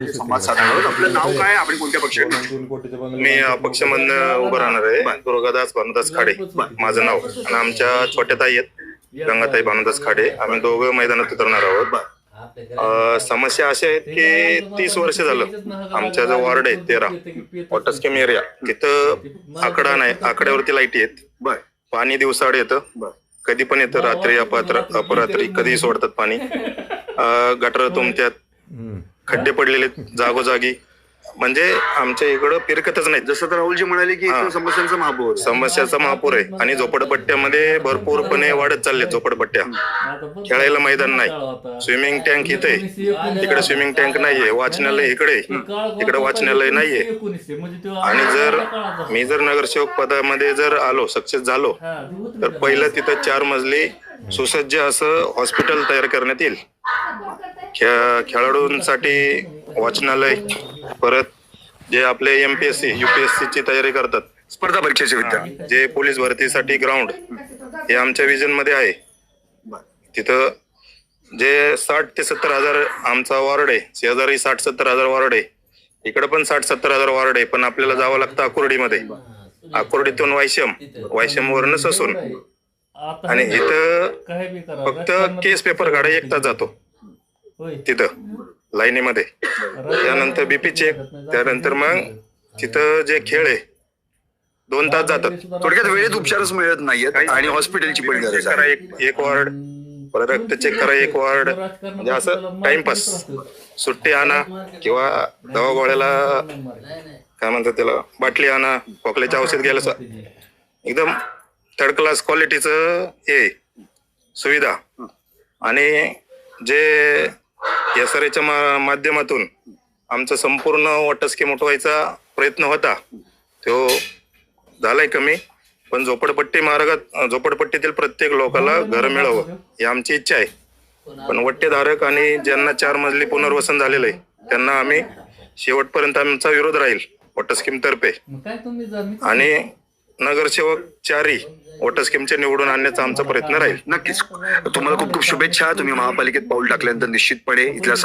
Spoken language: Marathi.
संवाद साधणार आहोत. आपलं नाव काय, आपण कोणत्या पक्षाचे? मी अपक्षमधनं उभं राहणार आहे. दुर्गादास भानुदास खाडे माझं नाव. आणि आमच्या छोट्या ताई आहेत गंगाताई भानुदास खाडे. आम्ही दोघं मैदानात उतरणार आहोत. समस्या अशा आहेत की 30 वर्ष झालं आमच्या जो वॉर्ड आहे 13 वॉटरस्कीम एरिया, तिथं आकडा नाही, आकड्यावरती लाईट येत. पाणी दिवसाआड येतं, कधी पण येतं, रात्री अपरात्री कधीही सोडतात पाणी. गटर तुमच्यात, खड्डे पडलेले जागोजागी, म्हणजे आमच्या इकडं फिरकतच नाही. जसं तर राहुलजी म्हणाले की समस्यांचा महापूर समस्याचा महापूर आहे. आणि झोपडपट्ट्यामध्ये भरपूरपणे वाढत चालले झोपडपट्ट्या. खेळायला मैदान नाही, स्विमिंग टँक इथे, तिकडे स्विमिंग टँक नाहीये, वाचनालय इकडे, तिकडे वाचनालय नाहीये. आणि मी जर नगरसेवक पदामध्ये जर आलो, सक्सेस झालो, तर पहिलं तिथं 4 मजली सुसज्ज असं हॉस्पिटल तयार करण्यात येईल. खेळाडूंसाठी वाचनालय, परत जे आपले MPSC UPSC ची तयारी करतात, स्पर्धा परीक्षेचे विद्यार्थी, जे पोलीस भरतीसाठी ग्राउंड, हे आमच्या विजन मध्ये आहे. तिथं जे 60 ते 70 हजार आमचा वॉर्ड आहे, शेजारी 60-70 हजार वॉर्ड आहे, इकडे पण 60-70 हजार वॉर्ड आहे. पण आपल्याला जावं लागतं आकुर्डीमध्ये, आकुर्डीतून वायशम वरनं ससून. आणि इथं फक्त केस पेपर काढा 1 तास जातो तिथं लाईनीमध्ये. त्यानंतर BP चेक, त्यानंतर मग तिथं जे खेळ आहे 2 तास जातात. थोडक्यात वेळेत उपचारच मिळत नाहीयेत आणि हॉस्पिटलची पण गरज आहे. एक वॉर्ड, परत रक्त चेक करा 1 वॉर्ड, म्हणजे असं टाइमपास. सुट्टी आणा किंवा दवा गोळ्याला काय म्हणतात त्याला, बाटली आणा, खोकल्याचे औषध घ्यायला एकदम थर्ड क्लास क्वालिटीचं हे सुविधा. आणि जे SRAच्या माध्यमातून आमचा संपूर्ण वॉटर स्कीम उठवायचा प्रयत्न होता, तो झालाय कमी. पण झोपडपट्टीतील प्रत्येक लोकांना घर मिळावं ही आमची इच्छा आहे. पण वट्टेधारक आणि ज्यांना 4 मजली पुनर्वसन झालेलं आहे, त्यांना आम्ही शेवटपर्यंत आमचा विरोध राहील वॉटर स्कीम तर्फे. आणि नगरसेवक 4ही वॉटर स्कीमचे निवडून आणण्याचा आमचा प्रयत्न राहील. नक्कीच. तुम्हाला खूप खूप शुभेच्छा. तुम्ही महापालिकेत पाऊल टाकल्यानंतर निश्चितपणे इथल्या